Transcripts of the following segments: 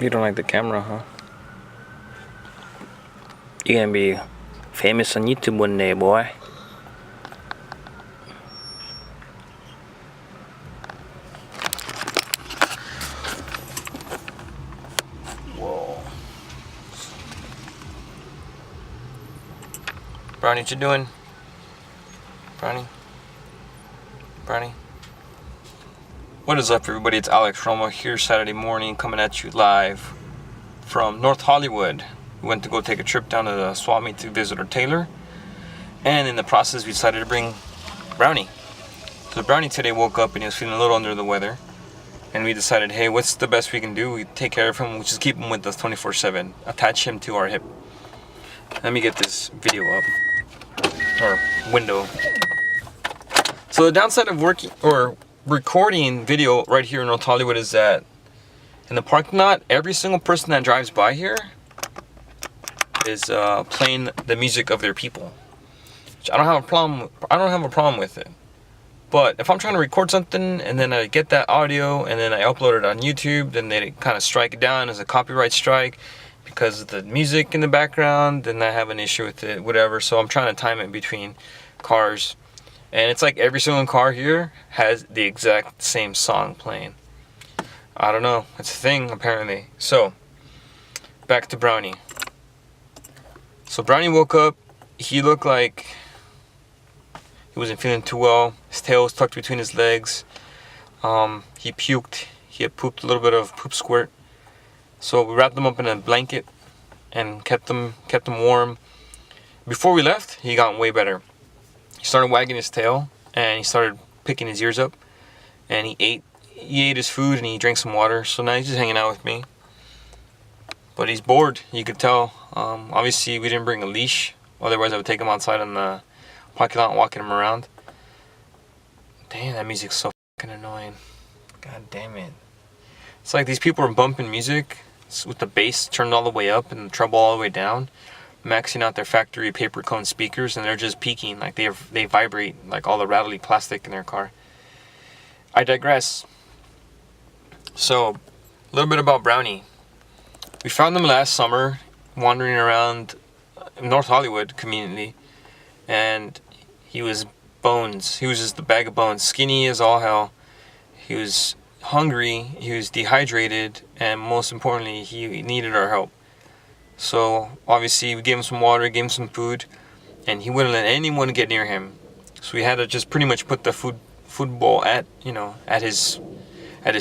You don't like the camera, huh? You're gonna be famous on YouTube one day, boy. Whoa. Brownie, what you doing? Brownie? Brownie? What is up, everybody? It's Alex Romo here, Saturday morning, coming at you live from North Hollywood. We went to go take a trip down to the swap meet to visit our tailor, and in the process we decided to bring Brownie. So Brownie today woke up and he was feeling a little under the weather, and we decided, hey, what's the best we can do? We take care of him, we just keep him with us 24/7, attach him to our hip. Let me get this video up, or window. So the downside of recording video right here in North Hollywood is that in the parking lot, every single person that drives by here is playing the music of their people. Which I don't have a problem with it. But if I'm trying to record something and then I get that audio and then I upload it on YouTube, then they kind of strike it down as a copyright strike because of the music in the background, then I have an issue with it, whatever. So I'm trying to time it between cars. And it's like every single car here has the exact same song playing. I don't know, it's a thing apparently. So, back to Brownie. So Brownie woke up, he looked like he wasn't feeling too well. His tail was tucked between his legs. He puked, he had pooped a little bit of poop squirt. So we wrapped him up in a blanket and kept him warm. Before we left, he got way better. He started wagging his tail and he started picking his ears up, and he ate his food and he drank some water. So now he's just hanging out with me, but he's bored, you could tell. Obviously we didn't bring a leash, otherwise I would take him outside in the parking lot and walking him around. Damn, that music's so fucking annoying. God damn it. It's like these people are bumping music with the bass turned all the way up and the treble all the way down, maxing out their factory paper cone speakers, and they're just peaking, like they vibrate like all the rattly plastic in their car. I digress. So, a little bit about Brownie. We found him last summer wandering around North Hollywood conveniently, and he was bones. He was just a bag of bones, skinny as all hell. He was hungry, he was dehydrated, and most importantly, he needed our help. So obviously we gave him some water, gave him some food, and he wouldn't let anyone get near him. So we had to just pretty much put the food bowl at his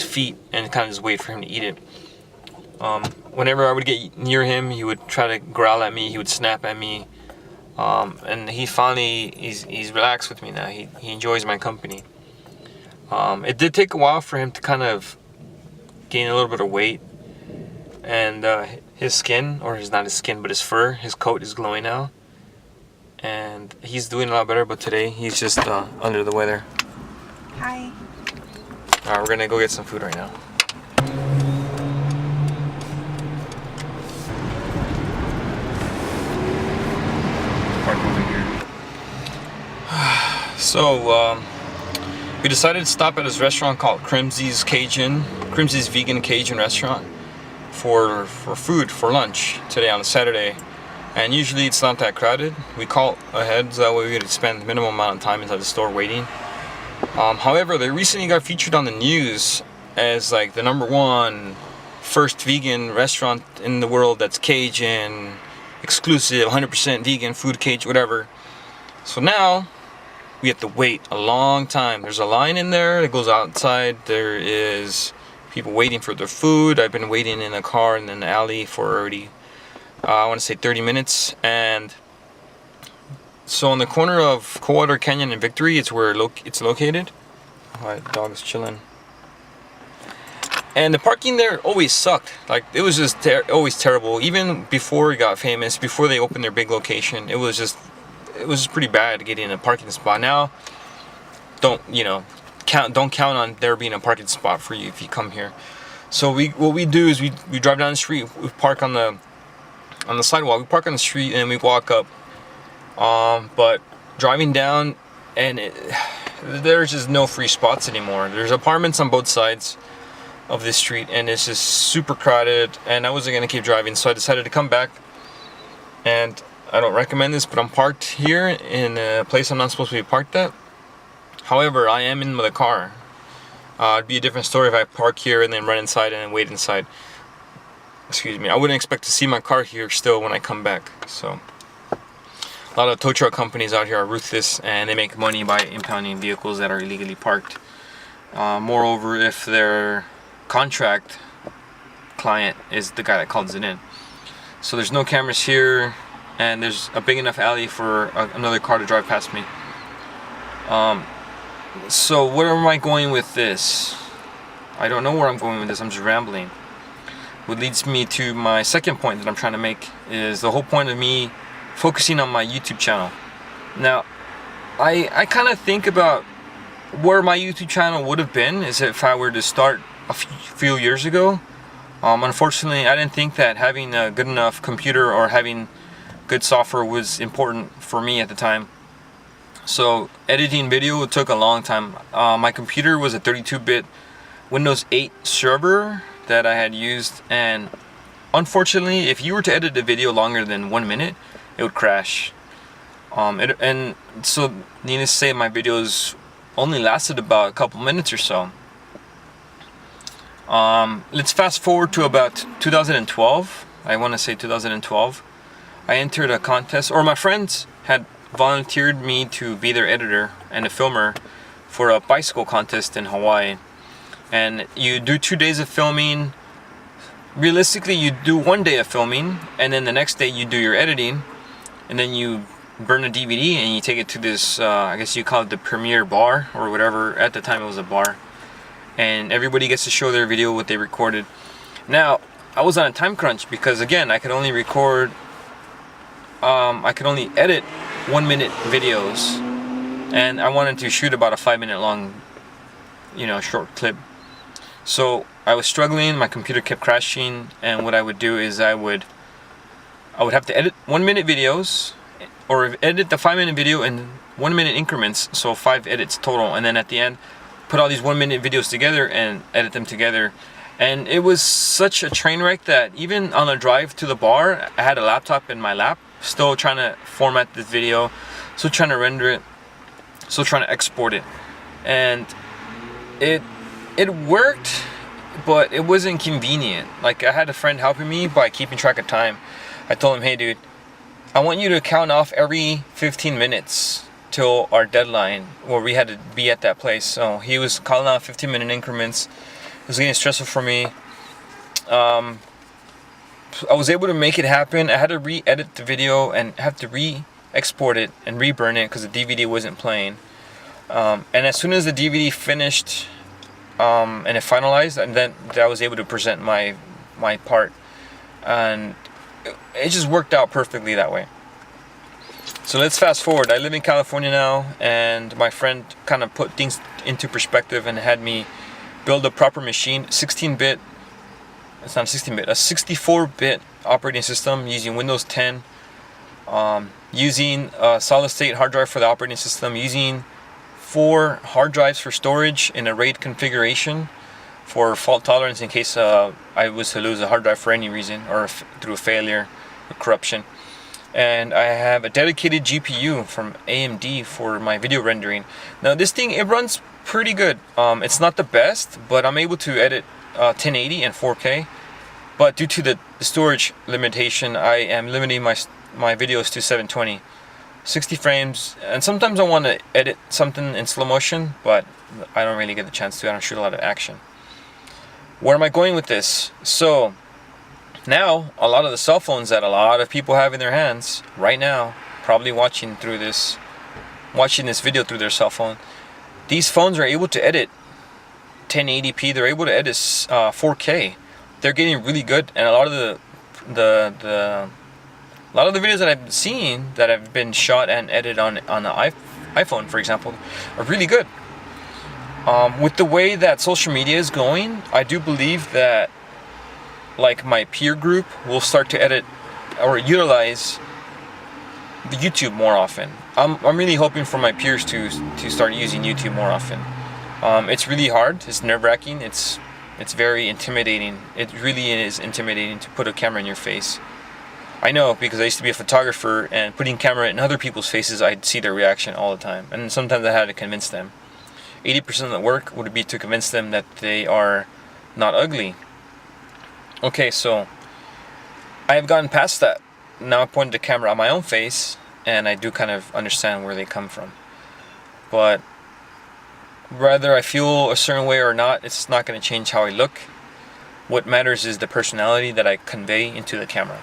feet and kind of just wait for him to eat it. Whenever I would get near him, he would try to growl at me, he would snap at me, and he's relaxed with me now. He enjoys my company. It did take a while for him to kind of gain a little bit of weight, and his skin, or not his skin, but his fur, his coat is glowing now, and he's doing a lot better. But today he's just under the weather. Hi. Alright, we're gonna go get some food right now. Park over here. So we decided to stop at this restaurant called Creme Z's Vegan Cajun restaurant for food, for lunch today on a Saturday. And usually it's not that crowded. We call ahead so that way we could spend the minimum amount of time inside the store waiting. However, they recently got featured on the news as like the #1 first vegan restaurant in the world that's Cajun, exclusive, 100% vegan food, Cajun, whatever. So now we have to wait a long time. There's a line in there that goes outside. There is people waiting for their food. I've been waiting in a car in an alley for already, I want to say 30 minutes. And so on the corner of Coldwater Canyon and Victory, it's where it's located. My dog's chilling. And the parking there always sucked. Like, it was just always terrible. Even before it got famous, before they opened their big location, it was just pretty bad getting a parking spot. Now, don't count on there being a parking spot for you if you come here. So what we do is we drive down the street, we park on the sidewalk, we park on the street, and we walk up. But driving down, and there's just no free spots anymore. There's apartments on both sides. of this street, and it's just super crowded, and I wasn't gonna keep driving, so I decided to come back. And I don't recommend this, but I'm parked here in a place I'm not supposed to be parked at. However, I am in the car. It'd be a different story if I park here and then run inside and then wait inside. Excuse me. I wouldn't expect to see my car here still when I come back. So a lot of tow truck companies out here are ruthless, and they make money by impounding vehicles that are illegally parked. Moreover, if their contract client is the guy that calls it in. So there's no cameras here, and there's a big enough alley for another car to drive past me. So where am I going with this? I don't know where I'm going with this. I'm just rambling. What leads me to my second point that I'm trying to make is the whole point of me focusing on my YouTube channel. Now, I kind of think about where my YouTube channel would have been is if I were to start a few years ago. Unfortunately, I didn't think that having a good enough computer or having good software was important for me at the time. So editing video took a long time. My computer was a 32-bit Windows 8 server that I had used, and unfortunately, if you were to edit a video longer than 1 minute, it would crash. And so needless to say, my videos only lasted about a couple minutes or so. Let's fast forward to about 2012. I want to say 2012. I entered a contest, or my friends had volunteered me to be their editor and a filmer for a bicycle contest in Hawaii. And you do 2 days of filming. Realistically, you do 1 day of filming, and then the next day you do your editing, and then you burn a DVD and you take it to this, I guess you call it the premiere bar or whatever. At the time it was a bar. And everybody gets to show their video, what they recorded. Now, I was on a time crunch because, again, I could only edit 1 minute videos, and I wanted to shoot about a 5-minute long, short clip. So I was struggling, my computer kept crashing, and what I would do is I would have to edit 1 minute videos, or edit the 5-minute video in 1 minute increments, so 5 edits total, and then at the end put all these 1 minute videos together and edit them together. And it was such a train wreck that even on a drive to the bar, I had a laptop in my lap, still trying to format this video, still trying to render it, still trying to export it. And it worked, but it wasn't convenient. Like, I had a friend helping me by keeping track of time. I told him, hey dude, I want you to count off every 15 minutes till our deadline where we had to be at that place. So he was calling out 15-minute increments. It was getting stressful for me. I was able to make it happen. I had to re-edit the video and have to re-export it and re-burn it because the DVD wasn't playing. And as soon as the DVD finished and it finalized, and then I was able to present my part, and it just worked out perfectly that way. So let's fast forward. I live in California now, and my friend kind of put things into perspective and had me build a proper machine, 16-bit. It's not 16-bit, a 64-bit operating system using Windows 10, using a solid-state hard drive for the operating system, using 4 hard drives for storage in a RAID configuration for fault tolerance in case I was to lose a hard drive for any reason, or through a failure or corruption. And I have a dedicated GPU from AMD for my video rendering. Now this thing, it runs pretty good. It's not the best, but I'm able to edit 1080 and 4K. But due to the storage limitation, I am limiting my videos to 720, 60 frames. And sometimes I want to edit something in slow motion, but I don't really get the chance to. I don't shoot a lot of action. Where am I going with this? So now, a lot of the cell phones that a lot of people have in their hands right now, probably watching this video through their cell phone, these phones are able to edit 1080p. They're able to edit 4K. They're getting really good, and a lot of the videos that I've seen that have been shot and edited on the iPhone, for example, are really good. With the way that social media is going, I do believe that, like, my peer group will start to edit or utilize the YouTube more often. I'm really hoping for my peers to start using YouTube more often. It's really hard. It's nerve-wracking. It's It's very intimidating. It really is intimidating to put a camera in your face. I know, because I used to be a photographer, and putting camera in other people's faces, I'd see their reaction all the time. And sometimes I had to convince them. 80% of the work would be to convince them that they are not ugly. Okay, so I have gotten past that. Now I pointed the camera on my own face, and I do kind of understand where they come from. But whether I feel a certain way or not, it's not going to change how I look. What matters is the personality that I convey into the camera.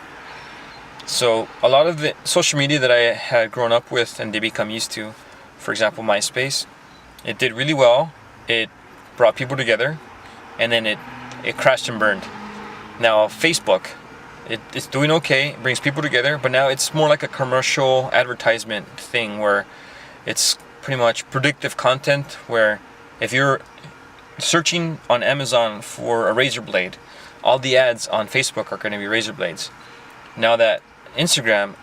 So a lot of the social media that I had grown up with and they become used to, for example MySpace, it did really well. It brought people together, and then it crashed and burned. Now Facebook, it's doing okay, it brings people together, but now it's more like a commercial advertisement thing where it's pretty much predictive content, where if you're searching on Amazon for a razor blade, all the ads on Facebook are going to be razor blades. Now that Instagram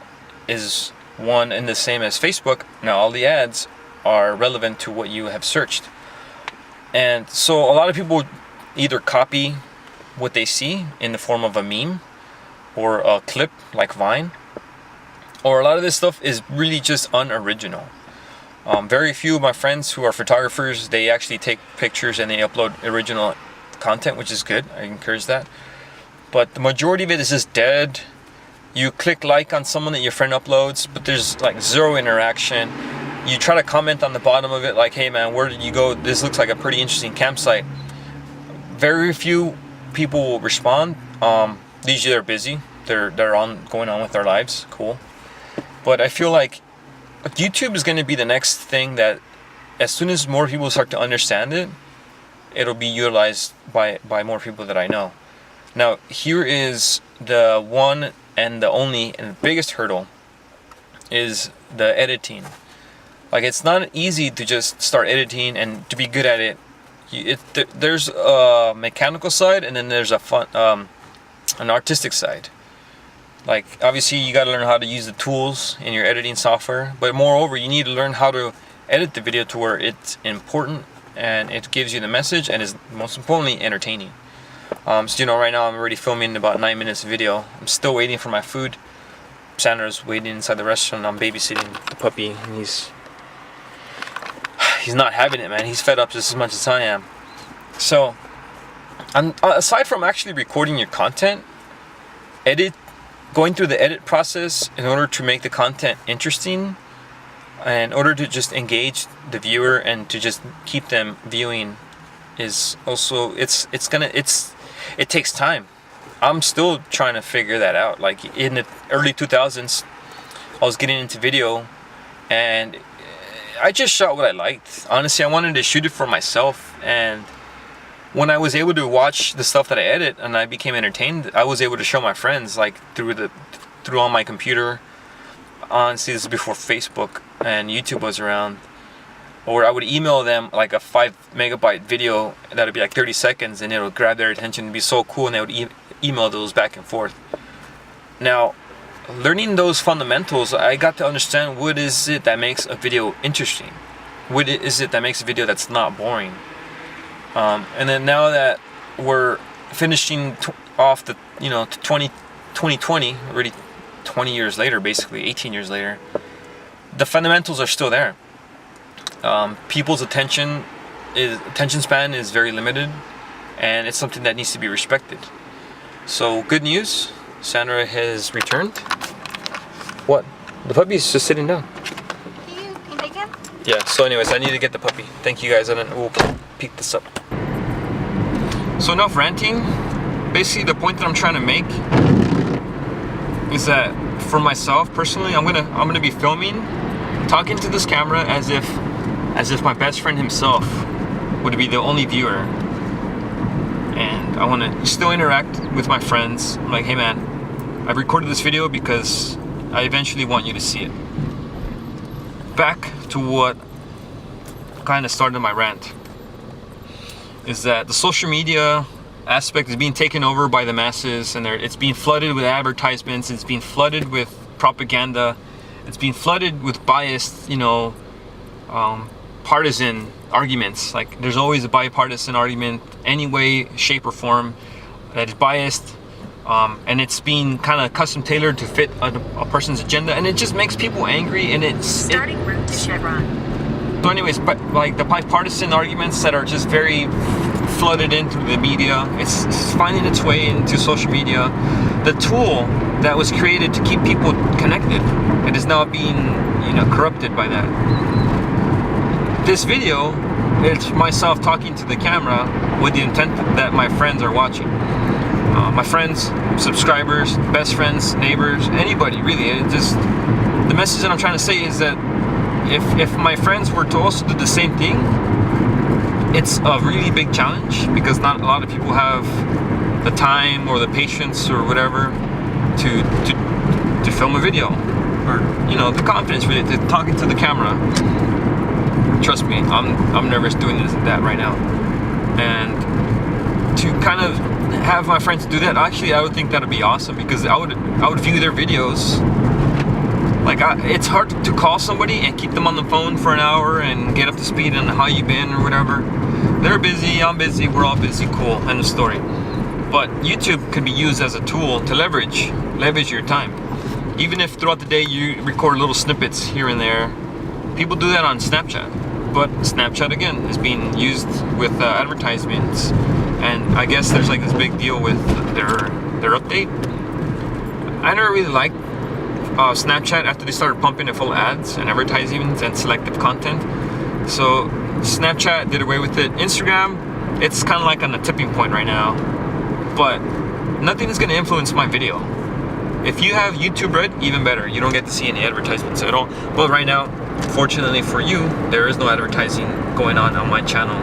is one and the same as Facebook, now all the ads are relevant to what you have searched. And so a lot of people either copy what they see in the form of a meme or a clip like Vine, or a lot of this stuff is really just unoriginal. Very few of my friends who are photographers, they actually take pictures and they upload original content, which is good. I encourage that. But the majority of it is just dead. You click like on someone that your friend uploads, but there's like zero interaction. You try to comment on the bottom of it like, hey man, where did you go? This looks like a pretty interesting campsite. Very few people will respond. Usually they're busy. They're going on with their lives. Cool. But I feel like YouTube is going to be the next thing that, as soon as more people start to understand it, it'll be utilized by more people that I know. Now, here is the one and the only and biggest hurdle is the editing. Like, it's not easy to just start editing and to be good at it. There's a mechanical side, and then there's an artistic side. Like, obviously you got to learn how to use the tools in your editing software, but moreover you need to learn how to edit the video to where it's important and it gives you the message and is most importantly entertaining. So right now I'm already filming about 9 minutes of video. I'm still waiting for my food. Sandra's waiting inside the restaurant. I'm babysitting the puppy, and he's not having it, man. He's fed up just as much as I am. So aside from actually recording your content, going through the edit process in order to make the content interesting, and in order to just engage the viewer and to just keep them viewing, is also it takes time. I'm still trying to figure that out. Like, in the early 2000s, I was getting into video and I just shot what I liked. Honestly, I wanted to shoot it for myself, and when I was able to watch the stuff that I edit and I became entertained, I was able to show my friends, like, through on my computer. Honestly, this is before Facebook and YouTube was around. Or I would email them like a 5 megabyte video that would be like 30 seconds, and it would grab their attention and be so cool, and they would email those back and forth. Now, learning those fundamentals, I got to understand what is it that makes a video interesting. What is it that makes a video that's not boring? And then now that we're finishing off the 2020, already 20 years later, basically 18 years later, the fundamentals are still there. People's attention span is very limited, and it's something that needs to be respected. So, good news, Sandra has returned. What? The puppy's just sitting down. Can you take him? Yeah, so anyways, I need to get the puppy. Thank you guys, and then we'll pick this up. So enough ranting. Basically, the point that I'm trying to make is that for myself personally, I'm gonna be filming, talking to this camera as if my best friend himself would be the only viewer, and I want to still interact with my friends. I'm like, hey man, I've recorded this video because I eventually want you to see it. Back to what kind of started my rant, is that the social media aspect is being taken over by the masses, and it's being flooded with advertisements, it's being flooded with propaganda, it's being flooded with biased, partisan arguments. Like there's always a bipartisan argument, any way, shape, or form that is biased, and it's being kind of custom tailored to fit a person's agenda, and it just makes people angry. And Starting route to Chevron. So anyways, but like the bipartisan arguments that are just very flooded into the media, it's finding its way into social media. The tool that was created to keep people connected, it is now being, corrupted by that. This video, it's myself talking to the camera with the intent that my friends are watching. My friends, subscribers, best friends, neighbors, anybody really. The message that I'm trying to say is that if my friends were to also do the same thing, it's a really big challenge because not a lot of people have the time or the patience or whatever to film a video, or the confidence really to talking to the camera. Trust me, I'm nervous doing that right now, and to kind of have my friends do that, actually I would think that'd be awesome, because I would view their videos. Like it's hard to call somebody and keep them on the phone for an hour and get up to speed on how you been or whatever. They're busy, I'm busy, we're all busy, cool, end of story. But YouTube can be used as a tool to leverage your time. Even if throughout the day you record little snippets here and there. People do that on Snapchat, but Snapchat again is being used with advertisements, and I guess there's like this big deal with their update. I never really liked Snapchat after they started pumping it full of ads and advertisements and selective content. So Snapchat did away with it. Instagram, it's kind of like on a tipping point right now, but nothing is going to influence my video. If you have YouTube Red, even better. You don't get to see any advertisements at all. But right now, fortunately for you, there is no advertising going on my channel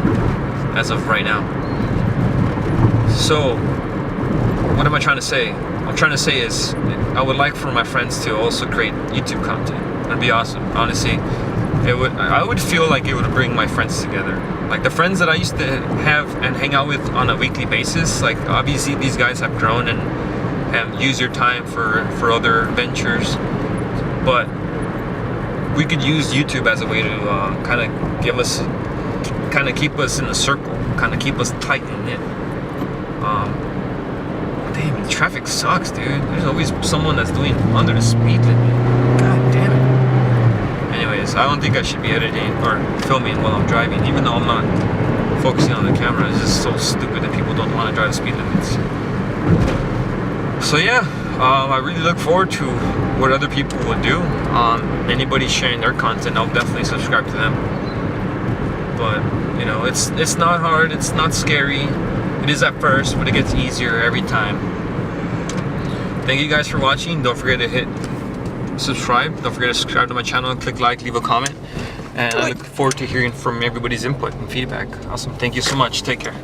as of right now. So what am I trying to say? What I'm trying to say is I would like for my friends to also create YouTube content. It'd be awesome, honestly. I would feel like it would bring my friends together. Like the friends that I used to have and hang out with on a weekly basis, like obviously these guys have grown and have used your time for other ventures, but we could use YouTube as a way to kind of keep us in a circle, kind of keep us tight knit. Damn, traffic sucks, dude. There's always someone that's doing under the speed limit. God damn it. Anyways, I don't think I should be editing or filming while I'm driving, even though I'm not focusing on the camera. It's just so stupid that people don't want to drive the speed limits. So yeah, I really look forward to what other people will do. Anybody sharing their content, I'll definitely subscribe to them. But it's not hard, it's not scary. It is at first, but it gets easier every time. Thank you guys for watching. Don't forget to hit subscribe. Don't forget to subscribe to my channel, click like, leave a comment. And I look forward to hearing from everybody's input and feedback. Awesome. Thank you so much. Take care.